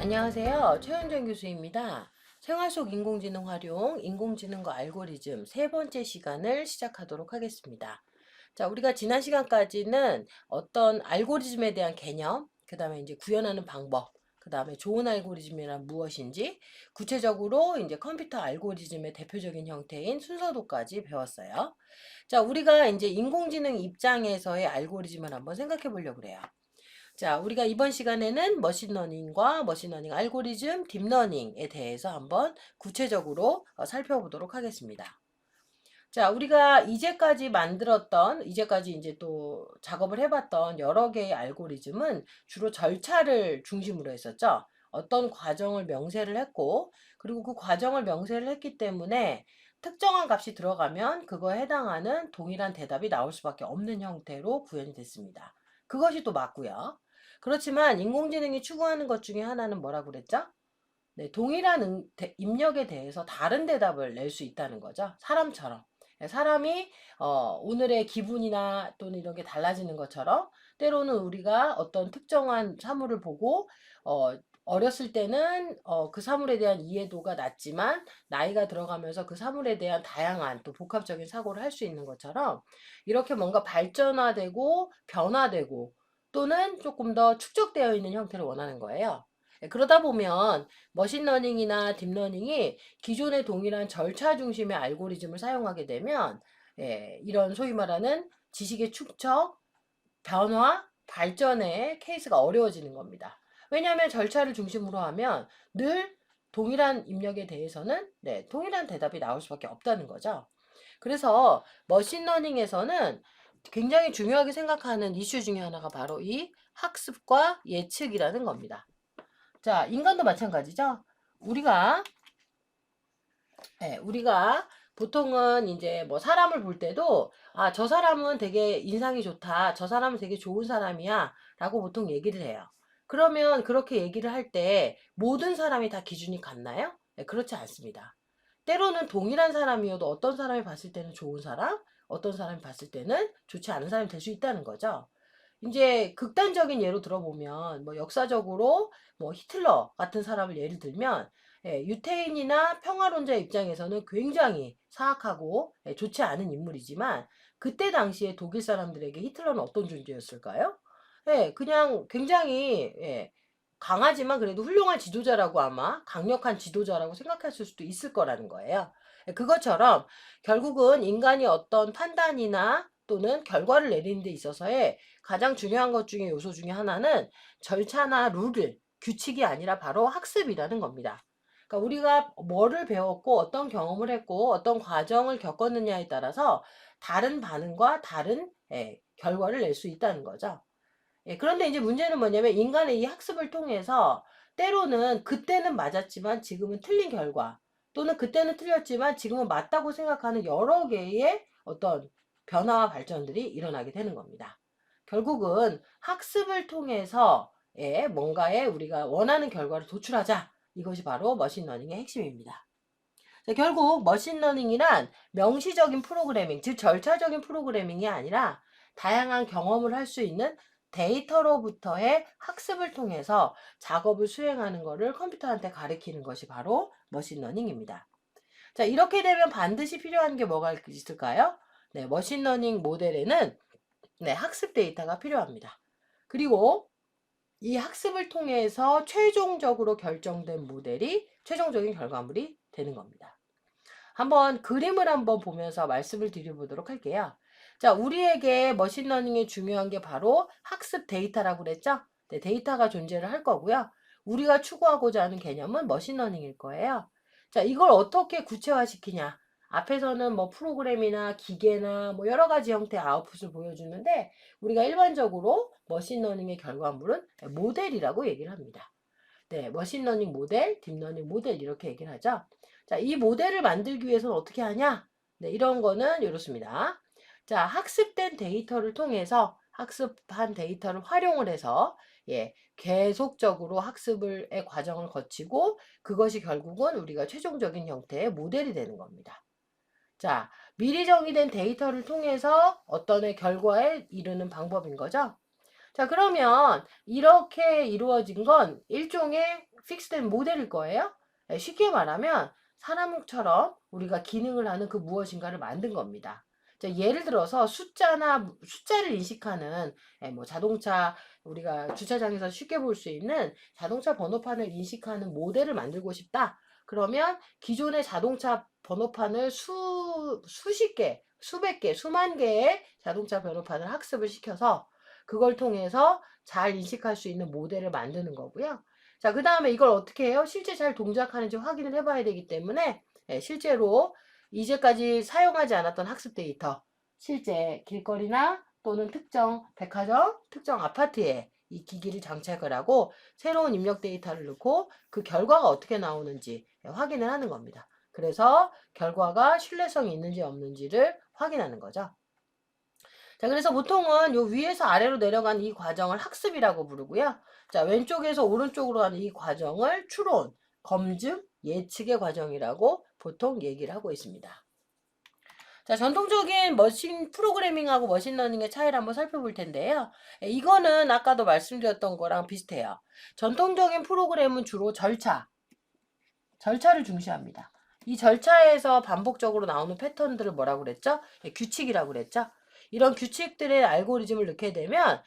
안녕하세요. 최은정 교수입니다. 생활 속 인공지능 활용, 인공지능과 알고리즘 세 번째 시간을 시작하도록 하겠습니다. 자, 우리가 지난 시간까지는 어떤 알고리즘에 대한 개념, 그 다음에 이제 구현하는 방법, 그 다음에 좋은 알고리즘이란 무엇인지, 구체적으로 이제 컴퓨터 알고리즘의 대표적인 형태인 순서도까지 배웠어요. 자, 우리가 이제 인공지능 입장에서의 알고리즘을 한번 생각해 보려고 그래요. 자, 우리가 이번 시간에는 머신러닝과 머신러닝 알고리즘, 딥러닝에 대해서 한번 구체적으로 살펴보도록 하겠습니다. 자, 우리가 이제까지 이제 또 작업을 해봤던 여러 개의 알고리즘은 주로 절차를 중심으로 했었죠. 어떤 과정을 명세를 했고, 그리고 그 과정을 명세를 했기 때문에 특정한 값이 들어가면 그거에 해당하는 동일한 대답이 나올 수밖에 없는 형태로 구현이 됐습니다. 그것이 또 맞고요. 그렇지만 인공지능이 추구하는 것 중에 하나는 뭐라고 그랬죠? 네, 동일한 입력에 대해서 다른 대답을 낼 수 있다는 거죠. 사람처럼. 네, 사람이 오늘의 기분이나 또는 이런 게 달라지는 것처럼 때로는 우리가 어떤 특정한 사물을 보고 어렸을 때는 그 사물에 대한 이해도가 낮지만 나이가 들어가면서 그 사물에 대한 다양한 또 복합적인 사고를 할 수 있는 것처럼 이렇게 뭔가 발전화되고 변화되고 또는 조금 더 축적되어 있는 형태를 원하는 거예요. 예, 그러다 보면 머신러닝이나 딥러닝이 기존의 동일한 절차 중심의 알고리즘을 사용하게 되면 이런 소위 말하는 지식의 축적, 변화, 발전의 케이스가 어려워지는 겁니다. 왜냐하면 절차를 중심으로 하면 늘 동일한 입력에 대해서는 동일한 대답이 나올 수밖에 없다는 거죠. 그래서 머신러닝에서는 굉장히 중요하게 생각하는 이슈 중에 하나가 바로 이 학습과 예측이라는 겁니다. 자, 인간도 마찬가지죠. 우리가 우리가 보통은 이제 뭐 사람을 볼 때도 아, 저 사람은 되게 인상이 좋다. 저 사람은 되게 좋은 사람이야. 라고 보통 얘기를 해요. 그러면 그렇게 얘기를 할 때 모든 사람이 다 기준이 같나요? 그렇지 않습니다. 때로는 동일한 사람이어도 어떤 사람이 봤을 때는 좋은 사람, 어떤 사람이 봤을 때는 좋지 않은 사람이 될 수 있다는 거죠. 이제 극단적인 예로 들어보면 뭐 역사적으로 뭐 히틀러 같은 사람을 예를 들면 유태인이나 평화론자 입장에서는 굉장히 사악하고 좋지 않은 인물이지만 그때 당시에 독일 사람들에게 히틀러는 어떤 존재였을까요? 그냥 굉장히 강하지만 그래도 훌륭한 지도자라고 아마 강력한 지도자라고 생각했을 수도 있을 거라는 거예요. 그것처럼 결국은 인간이 어떤 판단이나 또는 결과를 내리는 데 있어서의 가장 중요한 것 중에 요소 중에 하나는 절차나 룰을 규칙이 아니라 바로 학습이라는 겁니다. 그러니까 우리가 뭐를 배웠고 어떤 경험을 했고 어떤 과정을 겪었느냐에 따라서 다른 반응과 다른 결과를 낼 수 있다는 거죠. 그런데 이제 문제는 뭐냐면 인간의 이 학습을 통해서 때로는 그때는 맞았지만 지금은 틀린 결과 또는 그때는 틀렸지만 지금은 맞다고 생각하는 여러 개의 어떤 변화와 발전들이 일어나게 되는 겁니다. 결국은 학습을 통해서 뭔가에 우리가 원하는 결과를 도출하자. 이것이 바로 머신러닝의 핵심입니다. 자, 결국 머신러닝이란 명시적인 프로그래밍, 즉 절차적인 프로그래밍이 아니라 다양한 경험을 할 수 있는 데이터로부터의 학습을 통해서 작업을 수행하는 것을 컴퓨터한테 가리키는 것이 바로 머신러닝입니다. 자, 이렇게 되면 반드시 필요한 게 뭐가 있을까요? 네, 머신러닝 모델에는 학습 데이터가 필요합니다. 그리고 이 학습을 통해서 최종적으로 결정된 모델이 최종적인 결과물이 되는 겁니다. 한번 그림을 한번 보면서 말씀을 드려보도록 할게요. 자, 우리에게 머신러닝에 중요한 게 바로 학습 데이터라고 그랬죠? 네, 데이터가 존재를 할 거고요. 우리가 추구하고자 하는 개념은 머신러닝일 거예요. 자, 이걸 어떻게 구체화시키냐? 앞에서는 뭐 프로그램이나 기계나 뭐 여러 가지 형태의 아웃풋을 보여주는데 우리가 일반적으로 머신러닝의 결과물은 모델이라고 얘기를 합니다. 네, 머신러닝 모델, 딥러닝 모델 이렇게 얘기를 하죠. 자, 이 모델을 만들기 위해서는 어떻게 하냐? 네, 이런 거는 이렇습니다. 자, 학습된 데이터를 통해서 학습한 데이터를 활용을 해서 계속적으로 학습의 과정을 거치고 그것이 결국은 우리가 최종적인 형태의 모델이 되는 겁니다. 자, 미리 정의된 데이터를 통해서 어떤 결과에 이르는 방법인 거죠. 자, 그러면 이렇게 이루어진 건 일종의 픽스된 모델일 거예요. 예, 쉽게 말하면 사람처럼 우리가 기능을 하는 그 무엇인가를 만든 겁니다. 자, 예를 들어서 숫자를 인식하는 뭐 자동차 우리가 주차장에서 쉽게 볼 수 있는 자동차 번호판을 인식하는 모델을 만들고 싶다. 그러면 기존의 자동차 번호판을 수십 개, 수백 개, 수만 개의 자동차 번호판을 학습을 시켜서 그걸 통해서 잘 인식할 수 있는 모델을 만드는 거고요. 자, 그 다음에 이걸 어떻게 해요? 실제 잘 동작하는지 확인을 해봐야 되기 때문에 실제로 이제까지 사용하지 않았던 학습 데이터, 실제 길거리나 또는 특정 백화점, 특정 아파트에 이 기기를 장착을 하고 새로운 입력 데이터를 넣고 그 결과가 어떻게 나오는지 확인을 하는 겁니다. 그래서 결과가 신뢰성이 있는지 없는지를 확인하는 거죠. 자, 그래서 보통은 요 위에서 아래로 내려가는 이 과정을 학습이라고 부르고요. 자, 왼쪽에서 오른쪽으로 가는 이 과정을 추론, 검증, 예측의 과정이라고 보통 얘기를 하고 있습니다. 자, 전통적인 머신 프로그래밍하고 머신러닝의 차이를 한번 살펴볼 텐데요. 이거는 아까도 말씀드렸던 거랑 비슷해요. 전통적인 프로그램은 주로 절차를 중시합니다. 이 절차에서 반복적으로 나오는 패턴들을 뭐라고 그랬죠? 규칙이라고 그랬죠? 이런 규칙들의 알고리즘을 넣게 되면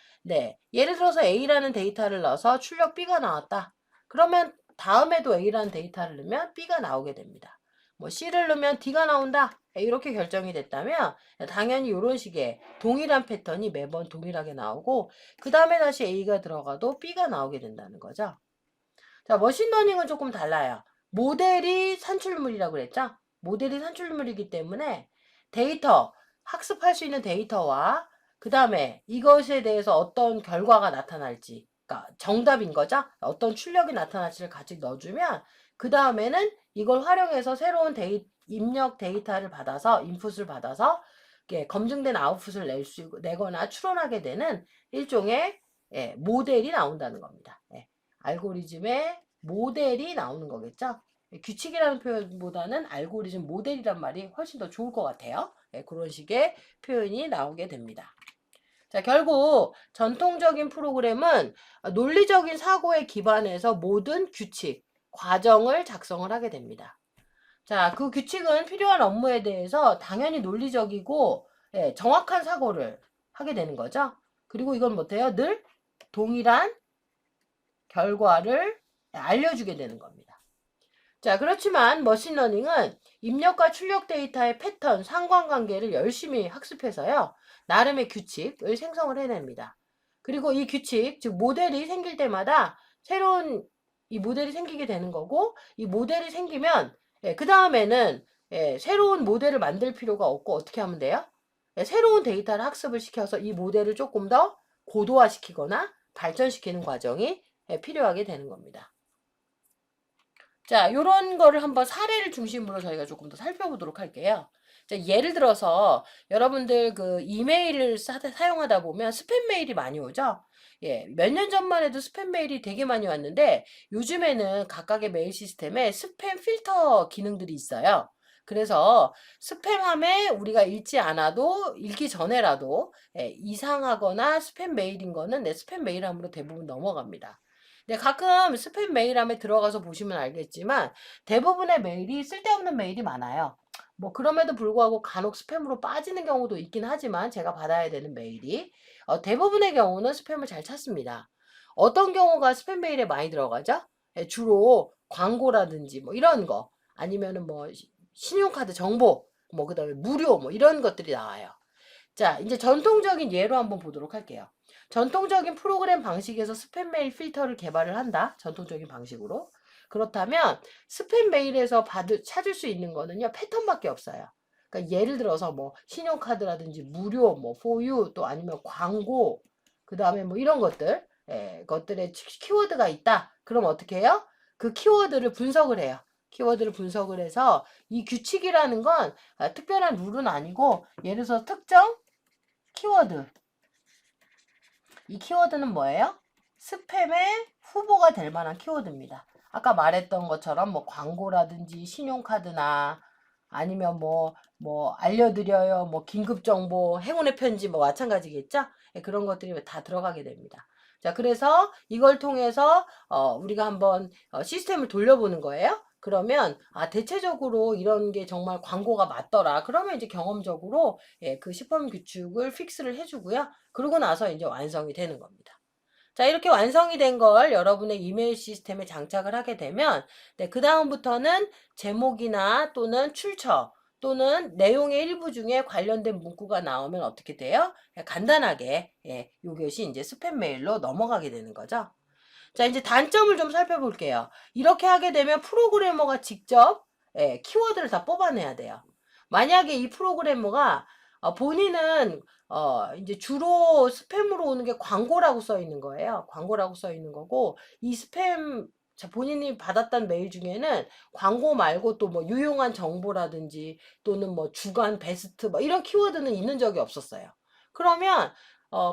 예를 들어서 A라는 데이터를 넣어서 출력 B가 나왔다. 그러면 다음에도 A라는 데이터를 넣으면 B가 나오게 됩니다. 뭐 C를 넣으면 D가 나온다. 이렇게 결정이 됐다면 당연히 이런 식의 동일한 패턴이 매번 동일하게 나오고 그 다음에 다시 A가 들어가도 B가 나오게 된다는 거죠. 자, 머신러닝은 조금 달라요. 모델이 산출물이라고 그랬죠? 모델이 산출물이기 때문에 데이터, 학습할 수 있는 데이터와 그 다음에 이것에 대해서 어떤 결과가 나타날지, 그러니까 정답인 거죠? 어떤 출력이 나타날지를 같이 넣어주면 그 다음에는 이걸 활용해서 새로운 입력 데이터를 받아서 인풋을 받아서 검증된 아웃풋을 내거나 추론하게 되는 일종의 모델이 나온다는 겁니다. 알고리즘의 모델이 나오는 거겠죠. 규칙이라는 표현보다는 알고리즘 모델이란 말이 훨씬 더 좋을 것 같아요. 그런 식의 표현이 나오게 됩니다. 자, 결국 전통적인 프로그램은 논리적인 사고에 기반해서 모든 규칙, 과정을 작성을 하게 됩니다. 자, 그 규칙은 필요한 업무에 대해서 당연히 논리적이고 정확한 사고를 하게 되는 거죠. 그리고 이건 못해요. 늘 동일한 결과를 알려주게 되는 겁니다. 자, 그렇지만 머신러닝은 입력과 출력 데이터의 패턴, 상관관계를 열심히 학습해서요. 나름의 규칙을 생성을 해냅니다. 그리고 이 규칙, 즉 모델이 생길 때마다 새로운 이 모델이 생기게 되는 거고 이 모델이 생기면 그 다음에는 새로운 모델을 만들 필요가 없고 어떻게 하면 돼요? 새로운 데이터를 학습을 시켜서 이 모델을 조금 더 고도화시키거나 발전시키는 과정이 필요하게 되는 겁니다. 자, 요런 거를 한번 사례를 중심으로 저희가 조금 더 살펴보도록 할게요. 자, 예를 들어서 여러분들 그 이메일을 사용하다 보면 스팸 메일이 많이 오죠? 몇 년 전만 해도 스팸 메일이 되게 많이 왔는데 요즘에는 각각의 메일 시스템에 스팸 필터 기능들이 있어요. 그래서 스팸함에 우리가 읽기 전에라도 이상하거나 스팸 메일인 거는 내 스팸 메일함으로 대부분 넘어갑니다. 가끔 스팸 메일함에 들어가서 보시면 알겠지만 대부분의 메일이 쓸데없는 메일이 많아요. 뭐 그럼에도 불구하고 간혹 스팸으로 빠지는 경우도 있긴 하지만 제가 받아야 되는 메일이 대부분의 경우는 스팸을 잘 찾습니다. 어떤 경우가 스팸 메일에 많이 들어가죠? 주로 광고라든지 뭐 이런 거 아니면은 뭐 신용카드 정보 뭐 그다음에 무료 뭐 이런 것들이 나와요. 자, 이제 전통적인 예로 한번 보도록 할게요. 전통적인 프로그램 방식에서 스팸 메일 필터를 개발을 한다. 전통적인 방식으로. 그렇다면 스팸 메일에서 찾을 수 있는 거는요. 패턴밖에 없어요. 그러니까 예를 들어서 뭐 신용카드라든지 무료 뭐 포유 또 아니면 광고 그다음에 뭐 이런 것들의 키워드가 있다. 그럼 어떻게 해요? 그 키워드를 분석을 해요. 키워드를 분석을 해서 이 규칙이라는 건 특별한 룰은 아니고 예를 들어서 특정 키워드. 이 키워드는 뭐예요? 스팸의 후보가 될 만한 키워드입니다. 아까 말했던 것처럼 뭐 광고라든지 신용카드나 아니면 뭐 알려드려요, 뭐 긴급정보, 행운의 편지 뭐 마찬가지겠죠? 예, 그런 것들이 다 들어가게 됩니다. 자, 그래서 이걸 통해서 우리가 한번 시스템을 돌려보는 거예요. 그러면 대체적으로 이런 게 정말 광고가 맞더라. 그러면 이제 경험적으로 예, 그 시범 규칙을 픽스를 해주고요. 그러고 나서 이제 완성이 되는 겁니다. 자, 이렇게 완성이 된 걸 여러분의 이메일 시스템에 장착을 하게 되면 네, 그 다음부터는 제목이나 또는 출처 또는 내용의 일부 중에 관련된 문구가 나오면 어떻게 돼요? 간단하게 예, 이것이 이제 스팸 메일로 넘어가게 되는 거죠. 자, 이제 단점을 좀 살펴볼게요. 이렇게 하게 되면 프로그래머가 직접 예, 키워드를 다 뽑아내야 돼요. 만약에 이 프로그래머가 본인은 이제 주로 스팸으로 오는 게 광고라고 써 있는 거예요. 광고라고 써 있는 거고 이 스팸 자, 본인이 받았던 메일 중에는 광고 말고 또 뭐 유용한 정보라든지 또는 뭐 주간 베스트 뭐 이런 키워드는 있는 적이 없었어요. 그러면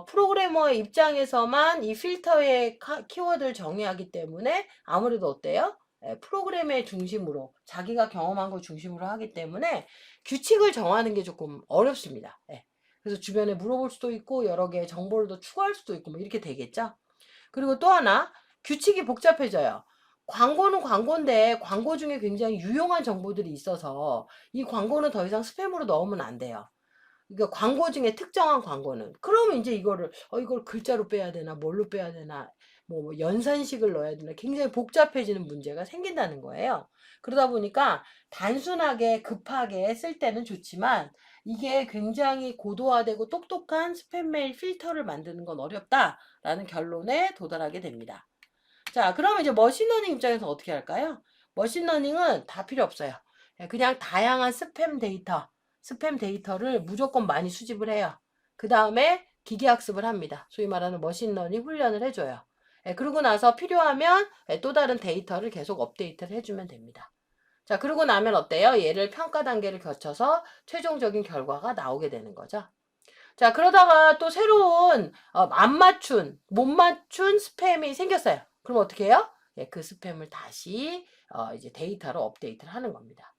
프로그래머의 입장에서만 이 필터의 키워드를 정의하기 때문에 아무래도 어때요? 예, 프로그램의 중심으로 자기가 경험한 걸 중심으로 하기 때문에 규칙을 정하는 게 조금 어렵습니다. 예. 그래서 주변에 물어볼 수도 있고 여러 개의 정보를 더 추가할 수도 있고 뭐 이렇게 되겠죠. 그리고 또 하나 규칙이 복잡해져요. 광고는 광고인데 광고 중에 굉장히 유용한 정보들이 있어서 이 광고는 더 이상 스팸으로 넣으면 안 돼요. 그러니까 광고 중에 특정한 광고는 그러면 이제 이걸 글자로 빼야 되나 뭘로 빼야 되나 뭐 연산식을 넣어야 되나 굉장히 복잡해지는 문제가 생긴다는 거예요. 그러다 보니까 단순하게 급하게 쓸 때는 좋지만 이게 굉장히 고도화되고 똑똑한 스팸 메일 필터를 만드는 건 어렵다라는 결론에 도달하게 됩니다. 자, 그러면 이제 머신러닝 입장에서 어떻게 할까요? 머신러닝은 다 필요 없어요. 그냥 다양한 스팸 데이터를 무조건 많이 수집을 해요. 그 다음에 기계학습을 합니다. 소위 말하는 머신러닝 훈련을 해줘요. 그러고 나서 필요하면 또 다른 데이터를 계속 업데이트를 해주면 됩니다. 자, 그러고 나면 어때요? 얘를 평가 단계를 거쳐서 최종적인 결과가 나오게 되는 거죠. 자, 그러다가 또 새로운 안 맞춘, 못 맞춘 스팸이 생겼어요. 그럼 어떻게 해요? 예, 그 스팸을 다시 이제 데이터로 업데이트를 하는 겁니다.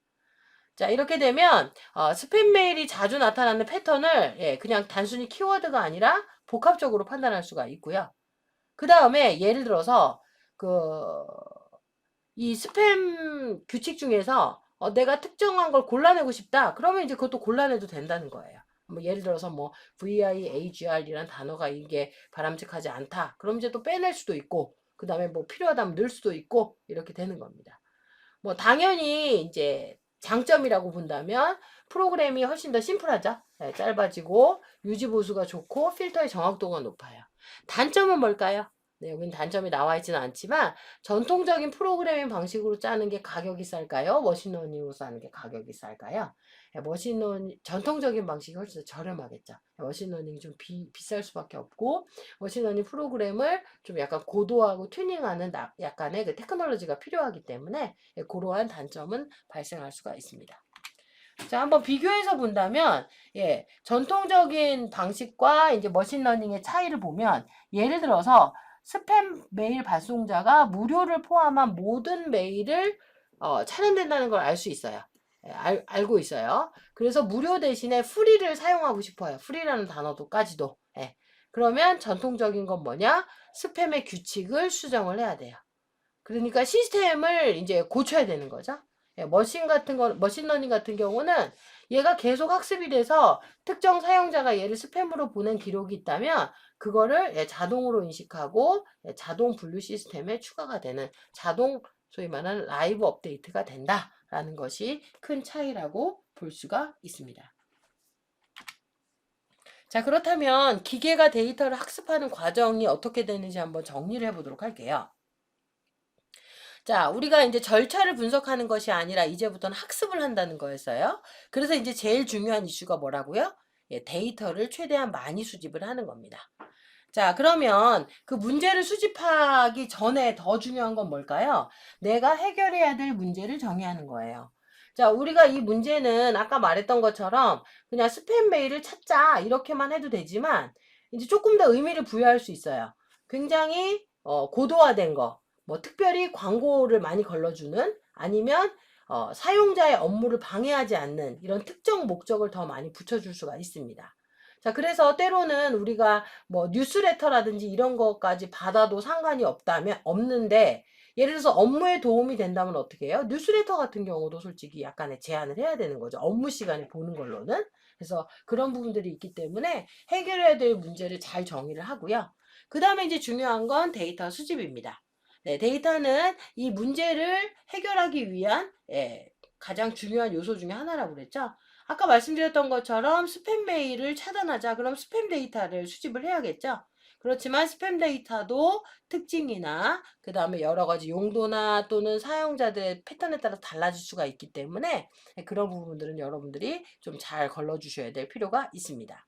자, 이렇게 되면 스팸 메일이 자주 나타나는 패턴을 예, 그냥 단순히 키워드가 아니라 복합적으로 판단할 수가 있고요. 그 다음에 예를 들어서 이 스팸 규칙 중에서 내가 특정한 걸 골라내고 싶다. 그러면 이제 그것도 골라내도 된다는 거예요. 뭐 예를 들어서 뭐 VIAGR이란 단어가 이게 바람직하지 않다. 그럼 이제 또 빼낼 수도 있고, 그 다음에 뭐 필요하다면 넣을 수도 있고, 이렇게 되는 겁니다. 뭐 당연히 이제 장점이라고 본다면 프로그램이 훨씬 더 심플하죠. 네, 짧아지고 유지 보수가 좋고 필터의 정확도가 높아요. 단점은 뭘까요? 네, 여기는 단점이 나와 있지는 않지만 전통적인 프로그래밍 방식으로 짜는 게 가격이 쌀까요? 머신러닝으로 짜는 게 가격이 쌀까요? 머신러닝 전통적인 방식이 훨씬 더 저렴하겠죠. 머신러닝이 좀 비쌀 수밖에 없고 머신러닝 프로그램을 좀 약간 고도하고 튜닝하는 약간의 그 테크놀로지가 필요하기 때문에 그러한 단점은 발생할 수가 있습니다. 자, 한번 비교해서 본다면, 예, 전통적인 방식과 이제 머신러닝의 차이를 보면, 예를 들어서 스팸 메일 발송자가 무료를 포함한 모든 메일을 차단된다는 걸 알 수 있어요. 예, 알고 있어요. 그래서 무료 대신에 프리를 사용하고 싶어요. 프리라는 단어도까지도. 예. 그러면 전통적인 건 뭐냐? 스팸의 규칙을 수정을 해야 돼요. 그러니까 시스템을 이제 고쳐야 되는 거죠. 예, 머신러닝 같은 경우는 얘가 계속 학습이 돼서 특정 사용자가 얘를 스팸으로 보낸 기록이 있다면 그거를 예, 자동으로 인식하고 예, 자동 분류 시스템에 추가가 되는 자동 소위 말하는 라이브 업데이트가 된다라는 것이 큰 차이라고 볼 수가 있습니다. 자, 그렇다면 기계가 데이터를 학습하는 과정이 어떻게 되는지 한번 정리를 해보도록 할게요. 자, 우리가 이제 절차를 분석하는 것이 아니라 이제부터는 학습을 한다는 거였어요. 그래서 이제 제일 중요한 이슈가 뭐라고요? 예, 데이터를 최대한 많이 수집을 하는 겁니다. 자, 그러면 그 문제를 수집하기 전에 더 중요한 건 뭘까요? 내가 해결해야 될 문제를 정의하는 거예요. 자, 우리가 이 문제는 아까 말했던 것처럼 그냥 스팸 메일을 찾자 이렇게만 해도 되지만 이제 조금 더 의미를 부여할 수 있어요. 굉장히 고도화된 거, 뭐 특별히 광고를 많이 걸러주는 아니면 사용자의 업무를 방해하지 않는 이런 특정 목적을 더 많이 붙여줄 수가 있습니다. 자, 그래서 때로는 우리가 뭐 뉴스레터라든지 이런 것까지 받아도 상관이 없는데, 예를 들어서 업무에 도움이 된다면 어떻게 해요? 뉴스레터 같은 경우도 솔직히 약간의 제한을 해야 되는 거죠. 업무 시간에 보는 걸로는. 그래서 그런 부분들이 있기 때문에 해결해야 될 문제를 잘 정의를 하고요. 그 다음에 이제 중요한 건 데이터 수집입니다. 네, 데이터는 이 문제를 해결하기 위한 가장 중요한 요소 중에 하나라고 그랬죠. 아까 말씀드렸던 것처럼 스팸 메일을 차단하자. 그럼 스팸 데이터를 수집을 해야겠죠. 그렇지만 스팸 데이터도 특징이나 그 다음에 여러 가지 용도나 또는 사용자들의 패턴에 따라 달라질 수가 있기 때문에 그런 부분들은 여러분들이 좀 잘 걸러주셔야 될 필요가 있습니다.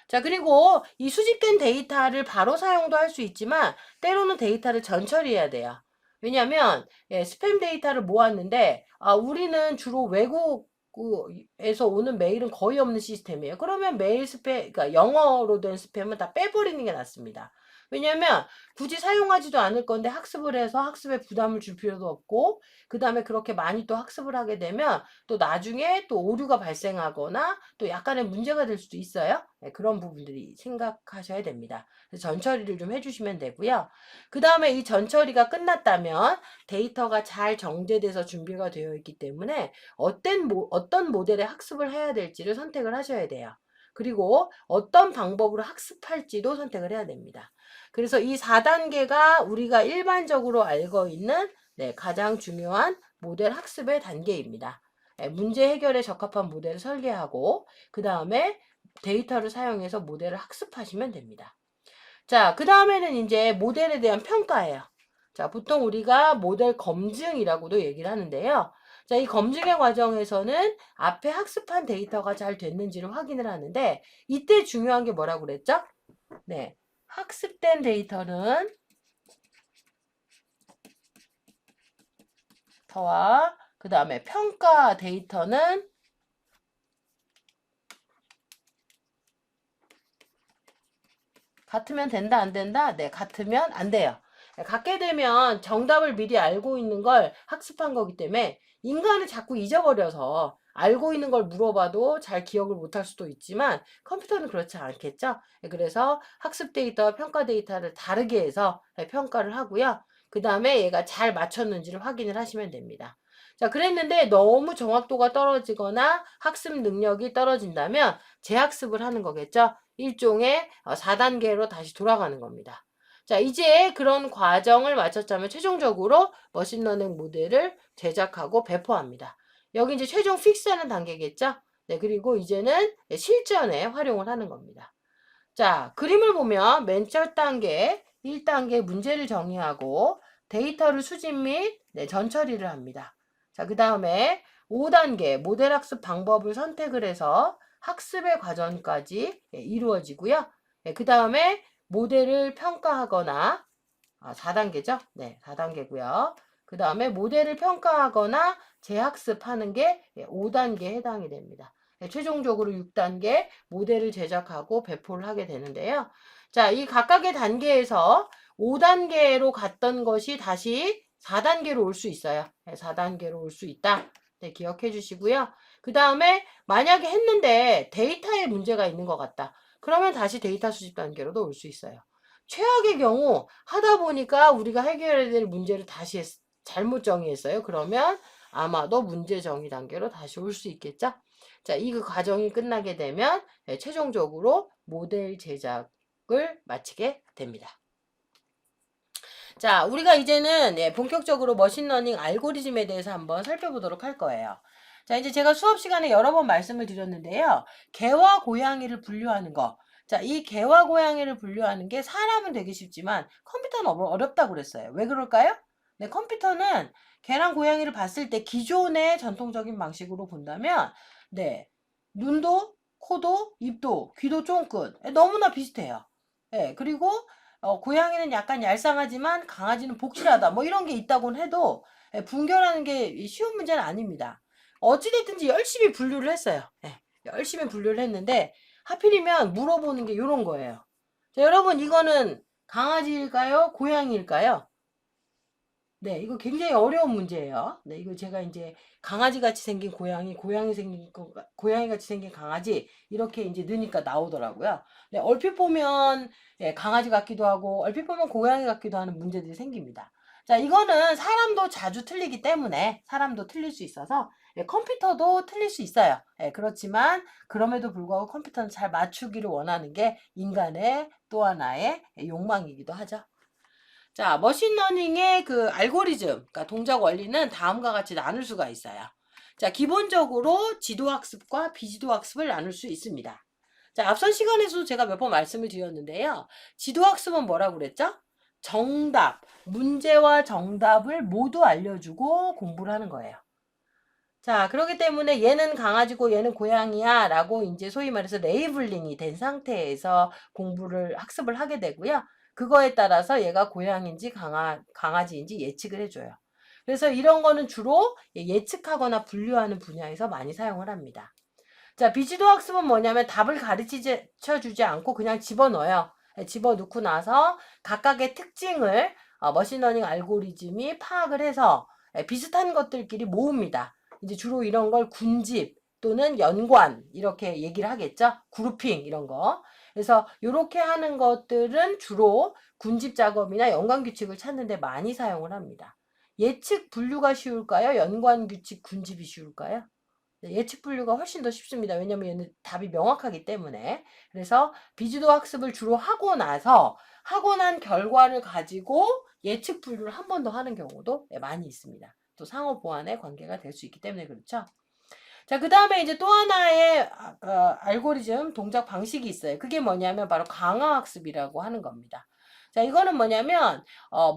자, 그리고 이 수집된 데이터를 바로 사용도 할 수 있지만 때로는 데이터를 전처리해야 돼요. 왜냐하면 스팸 데이터를 모았는데 우리는 주로 외국에서 오는 메일은 거의 없는 시스템이에요. 그러면 메일 스팸, 그러니까 영어로 된 스팸은 다 빼버리는 게 낫습니다. 왜냐하면 굳이 사용하지도 않을 건데 학습을 해서 학습에 부담을 줄 필요도 없고, 그 다음에 그렇게 많이 또 학습을 하게 되면 또 나중에 또 오류가 발생하거나 또 약간의 문제가 될 수도 있어요. 그런 부분들이 생각하셔야 됩니다. 그래서 전처리를 좀 해주시면 되고요. 그 다음에 이 전처리가 끝났다면 데이터가 잘 정제돼서 준비가 되어 있기 때문에 어떤 모델의 학습을 해야 될지를 선택을 하셔야 돼요. 그리고 어떤 방법으로 학습할지도 선택을 해야 됩니다. 그래서 이 4단계가 우리가 일반적으로 알고 있는 가장 중요한 모델 학습의 단계입니다. 문제 해결에 적합한 모델을 설계하고 그 다음에 데이터를 사용해서 모델을 학습하시면 됩니다. 자, 그 다음에는 이제 모델에 대한 평가예요. 자, 보통 우리가 모델 검증이라고도 얘기를 하는데요. 자, 이 검증의 과정에서는 앞에 학습한 데이터가 잘 됐는지를 확인을 하는데, 이때 중요한 게 뭐라고 그랬죠? 네. 학습된 데이터는 터와 그 다음에 평가 데이터는 같으면 된다, 안 된다? 네, 같으면 안 돼요. 같게 되면 정답을 미리 알고 있는 걸 학습한 거기 때문에 인간은 자꾸 잊어버려서 알고 있는 걸 물어봐도 잘 기억을 못할 수도 있지만 컴퓨터는 그렇지 않겠죠? 그래서 학습 데이터와 평가 데이터를 다르게 해서 평가를 하고요. 그 다음에 얘가 잘 맞췄는지를 확인을 하시면 됩니다. 자, 그랬는데 너무 정확도가 떨어지거나 학습 능력이 떨어진다면 재학습을 하는 거겠죠? 일종의 4단계로 다시 돌아가는 겁니다. 자, 이제 그런 과정을 마쳤자면 최종적으로 머신러닝 모델을 제작하고 배포합니다. 여기 이제 최종 픽스하는 단계겠죠? 네, 그리고 이제는 실전에 활용을 하는 겁니다. 자, 그림을 보면 맨 첫 단계, 1단계 문제를 정의하고 데이터를 수집 및 전처리를 합니다. 자, 그 다음에 5단계 모델 학습 방법을 선택을 해서 학습의 과정까지 이루어지고요. 그 다음에 모델을 평가하거나 4단계죠? 네, 4단계고요. 그 다음에 모델을 평가하거나 재학습하는 게 5단계에 해당이 됩니다. 최종적으로 6단계 모델을 제작하고 배포를 하게 되는데요. 자, 이 각각의 단계에서 5단계로 갔던 것이 다시 4단계로 올 수 있어요. 4단계로 올 수 있다. 네, 기억해 주시고요. 그 다음에 만약에 했는데 데이터에 문제가 있는 것 같다. 그러면 다시 데이터 수집 단계로도 올 수 있어요. 최악의 경우 하다 보니까 우리가 해결해야 될 문제를 다시 잘못 정의했어요. 그러면 아마도 문제 정의 단계로 다시 올 수 있겠죠? 자, 이 과정이 끝나게 되면 최종적으로 모델 제작을 마치게 됩니다. 자, 우리가 이제는 본격적으로 머신러닝 알고리즘에 대해서 한번 살펴보도록 할 거예요. 자, 이제 제가 수업 시간에 여러 번 말씀을 드렸는데요. 개와 고양이를 분류하는 거. 자, 이 개와 고양이를 분류하는 게 사람은 되게 쉽지만 컴퓨터는 어렵다고 그랬어요. 왜 그럴까요? 네, 컴퓨터는 개랑 고양이를 봤을 때 기존의 전통적인 방식으로 본다면 네, 눈도, 코도, 입도, 귀도 쫑긋 너무나 비슷해요. 네, 그리고 고양이는 약간 얄쌍하지만 강아지는 복실하다. 뭐 이런 게 있다고는 해도 분별하는 게 쉬운 문제는 아닙니다. 어찌됐든지 열심히 분류를 했어요. 열심히 분류를 했는데 하필이면 물어보는 게 이런 거예요. 자, 여러분 이거는 강아지일까요? 고양이일까요? 네, 이거 굉장히 어려운 문제예요. 네, 이거 제가 이제 강아지 같이 생긴 고양이, 고양이 같이 생긴 강아지, 이렇게 이제 넣으니까 나오더라고요. 네, 얼핏 보면, 예, 강아지 같기도 하고, 얼핏 보면 고양이 같기도 하는 문제들이 생깁니다. 자, 이거는 사람도 자주 틀리기 때문에, 사람도 틀릴 수 있어서, 예, 컴퓨터도 틀릴 수 있어요. 예, 그렇지만, 그럼에도 불구하고 컴퓨터는 잘 맞추기를 원하는 게 인간의 또 하나의 욕망이기도 하죠. 자, 머신러닝의 그 알고리즘, 그러니까 동작 원리는 다음과 같이 나눌 수가 있어요. 자, 기본적으로 지도학습과 비지도학습을 나눌 수 있습니다. 자, 앞선 시간에서도 제가 몇 번 말씀을 드렸는데요. 지도학습은 뭐라고 그랬죠? 정답, 문제와 정답을 모두 알려주고 공부를 하는 거예요. 자, 그렇기 때문에 얘는 강아지고 얘는 고양이야 라고 이제 소위 말해서 레이블링이 된 상태에서 학습을 하게 되고요. 그거에 따라서 얘가 고양인지 강아지인지 예측을 해줘요. 그래서 이런 거는 주로 예측하거나 분류하는 분야에서 많이 사용을 합니다. 자, 비지도 학습은 뭐냐면 답을 가르쳐 주지 않고 그냥 집어넣어요. 집어넣고 나서 각각의 특징을 머신러닝 알고리즘이 파악을 해서 비슷한 것들끼리 모읍니다. 이제 주로 이런 걸 군집 또는 연관 이렇게 얘기를 하겠죠. 그룹핑 이런 거. 그래서 이렇게 하는 것들은 주로 군집 작업이나 연관 규칙을 찾는 데 많이 사용을 합니다. 예측 분류가 쉬울까요? 연관 규칙 군집이 쉬울까요? 네, 예측 분류가 훨씬 더 쉽습니다. 왜냐면 얘는 답이 명확하기 때문에. 그래서 비주도 학습을 주로 하고 나서 하고 난 결과를 가지고 예측 분류를 한 번 더 하는 경우도 많이 있습니다. 또 상호 보완의 관계가 될 수 있기 때문에 그렇죠. 자, 그 다음에 이제 또 하나의 알고리즘 동작 방식이 있어요. 그게 뭐냐면 바로 강화학습이라고 하는 겁니다. 자, 이거는 뭐냐면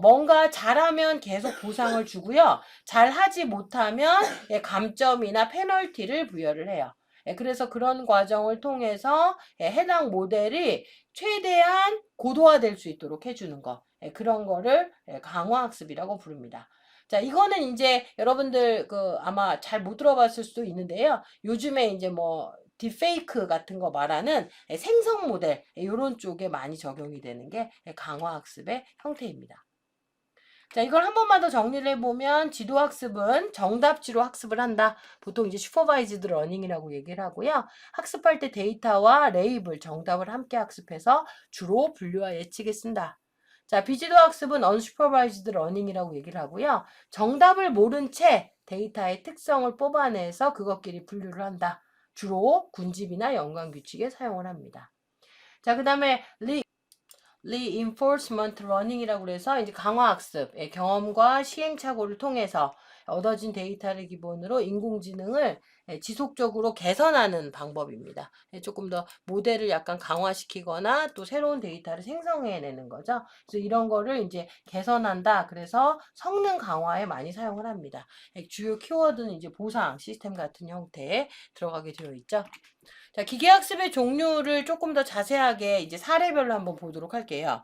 뭔가 잘하면 계속 보상을 주고요. 잘하지 못하면 감점이나 페널티를 부여를 해요. 그래서 그런 과정을 통해서 해당 모델이 최대한 고도화될 수 있도록 해주는 거. 그런 거를 강화학습이라고 부릅니다. 자, 이거는 이제 여러분들 아마 잘 못 들어봤을 수도 있는데요. 요즘에 이제 뭐 딥페이크 같은 거 말하는 생성 모델 이런 쪽에 많이 적용이 되는 게 강화학습의 형태입니다. 자, 이걸 한 번만 더 정리를 해보면 지도학습은 정답지로 학습을 한다. 보통 이제 슈퍼바이즈드 러닝이라고 얘기를 하고요. 학습할 때 데이터와 레이블, 정답을 함께 학습해서 주로 분류와 예측에 쓴다. 자, 비지도 학습은 unsupervised learning이라고 얘기를 하고요. 정답을 모른 채 데이터의 특성을 뽑아내서 그것끼리 분류를 한다. 주로 군집이나 연관 규칙에 사용을 합니다. 자, 그 다음에 reinforcement learning이라고 해서 이제 강화학습, 경험과 시행착오를 통해서 얻어진 데이터를 기본으로 인공지능을 지속적으로 개선하는 방법입니다. 조금 더 모델을 약간 강화시키거나 또 새로운 데이터를 생성해내는 거죠. 그래서 이런 거를 이제 개선한다. 그래서 성능 강화에 많이 사용을 합니다. 주요 키워드는 이제 보상 시스템 같은 형태에 들어가게 되어 있죠. 자, 기계학습의 종류를 조금 더 자세하게 이제 사례별로 한번 보도록 할게요.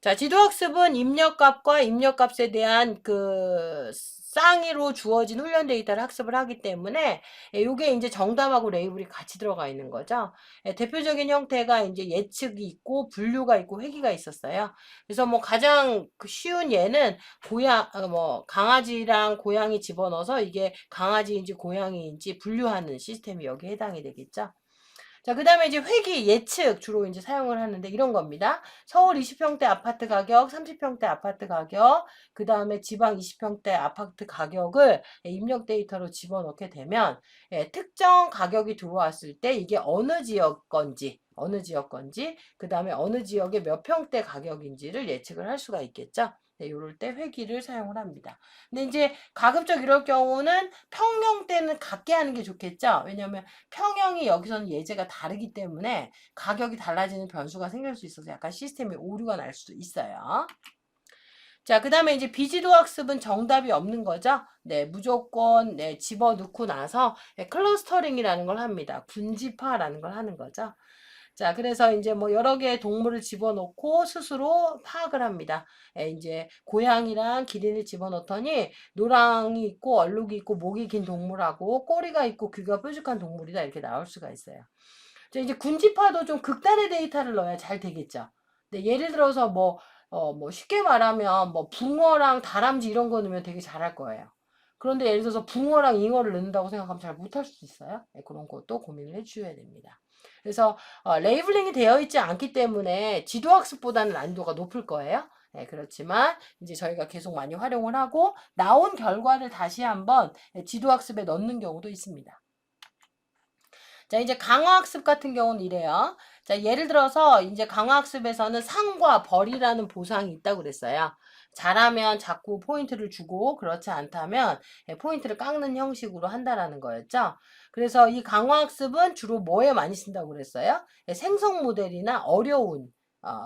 자, 지도학습은 입력값과 입력값에 대한 쌍의로 주어진 훈련 데이터를 학습을 하기 때문에 요게 이제 정답하고 레이블이 같이 들어가 있는 거죠. 대표적인 형태가 이제 예측이 있고 분류가 있고 회귀가 있었어요. 그래서 뭐 가장 쉬운 예는 강아지랑 고양이 집어넣어서 이게 강아지인지 고양이인지 분류하는 시스템이 여기에 해당이 되겠죠. 자, 그 다음에 이제 회귀, 예측 주로 이제 사용을 하는데 이런 겁니다. 서울 20평대 아파트 가격, 30평대 아파트 가격, 그 다음에 지방 20평대 아파트 가격을 입력 데이터로 집어넣게 되면 특정 가격이 들어왔을 때 이게 어느 지역 건지, 그 다음에 어느 지역의 몇 평대 가격인지를 예측을 할 수가 있겠죠. 네, 요럴 때 회귀를 사용을 합니다. 근데 이제 가급적 이럴 경우는 평형 때는 같게 하는 게 좋겠죠. 왜냐하면 평형이 여기서는 예제가 다르기 때문에 가격이 달라지는 변수가 생길 수 있어서 약간 시스템에 오류가 날 수도 있어요. 자, 그 다음에 이제 비지도 학습은 정답이 없는 거죠. 네, 무조건 집어넣고 나서 클러스터링이라는 걸 합니다. 군집화라는 걸 하는 거죠. 자, 그래서 이제 뭐 여러 개의 동물을 집어넣고 스스로 파악을 합니다. 이제 고양이랑 기린을 집어넣더니 노랑이 있고 얼룩이 있고 목이 긴 동물하고 꼬리가 있고 귀가 뾰족한 동물이다 이렇게 나올 수가 있어요. 자, 이제 군집화도 좀 극단의 데이터를 넣어야 잘 되겠죠. 네, 예를 들어서 뭐 뭐 쉽게 말하면 뭐 붕어랑 다람쥐 이런 거 넣으면 되게 잘할 거예요. 그런데 예를 들어서 붕어랑 잉어를 넣는다고 생각하면 잘 못할 수도 있어요. 네, 그런 것도 고민을 해주셔야 됩니다. 그래서 레이블링이 되어 있지 않기 때문에 지도학습보다는 난이도가 높을 거예요. 네, 그렇지만 이제 저희가 계속 많이 활용을 하고 나온 결과를 다시 한번 지도학습에 넣는 경우도 있습니다. 자, 이제 강화학습 같은 경우는 이래요. 자, 예를 들어서 이제 강화학습에서는 상과 벌이라는 보상이 있다고 그랬어요. 잘하면 자꾸 포인트를 주고 그렇지 않다면 포인트를 깎는 형식으로 한다라는 거였죠. 그래서 이 강화학습은 주로 뭐에 많이 쓴다고 그랬어요? 생성 모델이나 어려운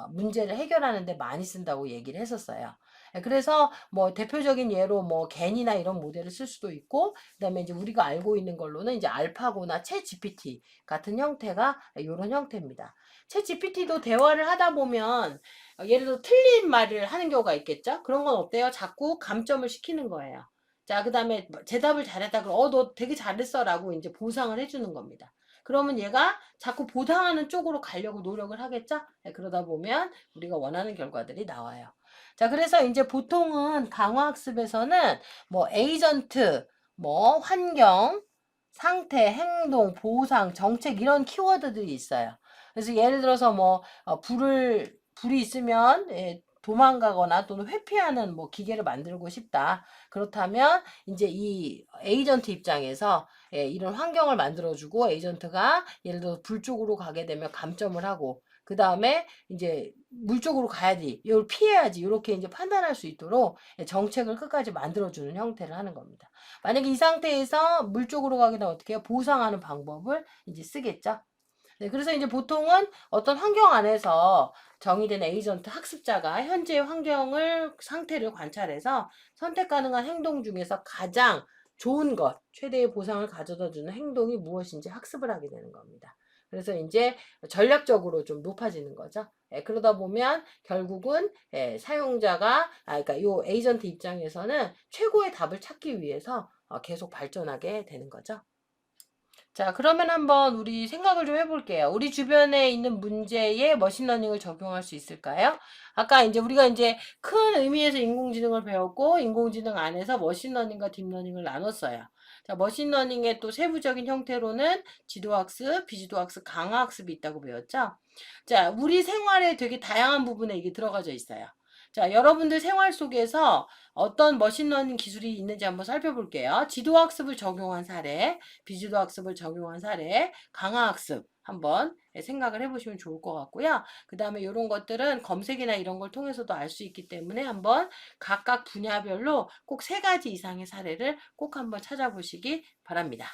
문제를 해결하는 데 많이 쓴다고 얘기를 했었어요. 그래서 뭐 대표적인 예로 뭐 겐이나 이런 모델을 쓸 수도 있고, 그다음에 이제 우리가 알고 있는 걸로는 이제 알파고나 챗 GPT 같은 형태가 이런 형태입니다. 챗 GPT도 대화를 하다 보면 예를 들어 틀린 말을 하는 경우가 있겠죠? 그런 건 어때요? 자꾸 감점을 시키는 거예요. 자, 그다음에 대답을 잘했다 그러면 너 되게 잘했어라고 이제 보상을 해주는 겁니다. 그러면 얘가 자꾸 보상하는 쪽으로 가려고 노력을 하겠죠? 그러다 보면 우리가 원하는 결과들이 나와요. 자, 그래서 이제 보통은 강화학습에서는 뭐 에이전트, 뭐 환경, 상태, 행동, 보상, 정책 이런 키워드들이 있어요. 그래서 예를 들어서 뭐 불이 있으면 도망가거나 또는 회피하는 뭐 기계를 만들고 싶다. 그렇다면 이제 이 에이전트 입장에서 이런 환경을 만들어주고 에이전트가 예를 들어서 불 쪽으로 가게 되면 감점을 하고 그 다음에 이제 물 쪽으로 가야지, 이걸 피해야지 이렇게 이제 판단할 수 있도록 정책을 끝까지 만들어주는 형태를 하는 겁니다. 만약에 이 상태에서 물 쪽으로 가게 되면 어떻게 해요? 보상하는 방법을 이제 쓰겠죠. 네, 그래서 이제 보통은 어떤 환경 안에서 정의된 에이전트 학습자가 현재 환경을 상태를 관찰해서 선택 가능한 행동 중에서 가장 좋은 것, 최대의 보상을 가져다 주는 행동이 무엇인지 학습을 하게 되는 겁니다. 그래서 이제 전략적으로 좀 높아지는 거죠. 그러다 보면 결국은 사용자가 그러니까 요 에이전트 입장에서는 최고의 답을 찾기 위해서 계속 발전하게 되는 거죠. 자, 그러면 한번 우리 생각을 좀 해볼게요. 우리 주변에 있는 문제에 머신러닝을 적용할 수 있을까요? 아까 이제 우리가 이제 큰 의미에서 인공지능을 배웠고, 인공지능 안에서 머신러닝과 딥러닝을 나눴어요. 자, 머신러닝의 또 세부적인 형태로는 지도학습, 비지도학습, 강화학습이 있다고 배웠죠? 자, 우리 생활에 되게 다양한 부분에 이게 들어가져 있어요. 자, 여러분들 생활 속에서 어떤 머신러닝 기술이 있는지 한번 살펴볼게요. 지도학습을 적용한 사례, 비주도 학습을 적용한 사례, 강화학습 한번 생각을 해보시면 좋을 것 같고요. 그 다음에 이런 것들은 검색이나 이런 걸 통해서도 알 수 있기 때문에 한번 각각 분야별로 꼭 3가지 이상의 사례를 꼭 한번 찾아보시기 바랍니다.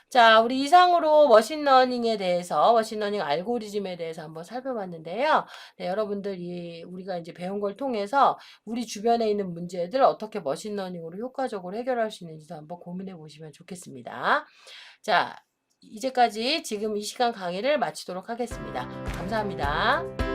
자, 우리 이상으로 머신러닝에 대해서, 머신러닝 알고리즘에 대해서 한번 살펴봤는데요. 네, 여러분들 우리가 이제 배운 걸 통해서 우리 주변에 있는 문제들 어떻게 머신러닝으로 효과적으로 해결할 수 있는지도 한번 고민해 보시면 좋겠습니다. 자, 이제까지 지금 이 시간 강의를 마치도록 하겠습니다. 감사합니다.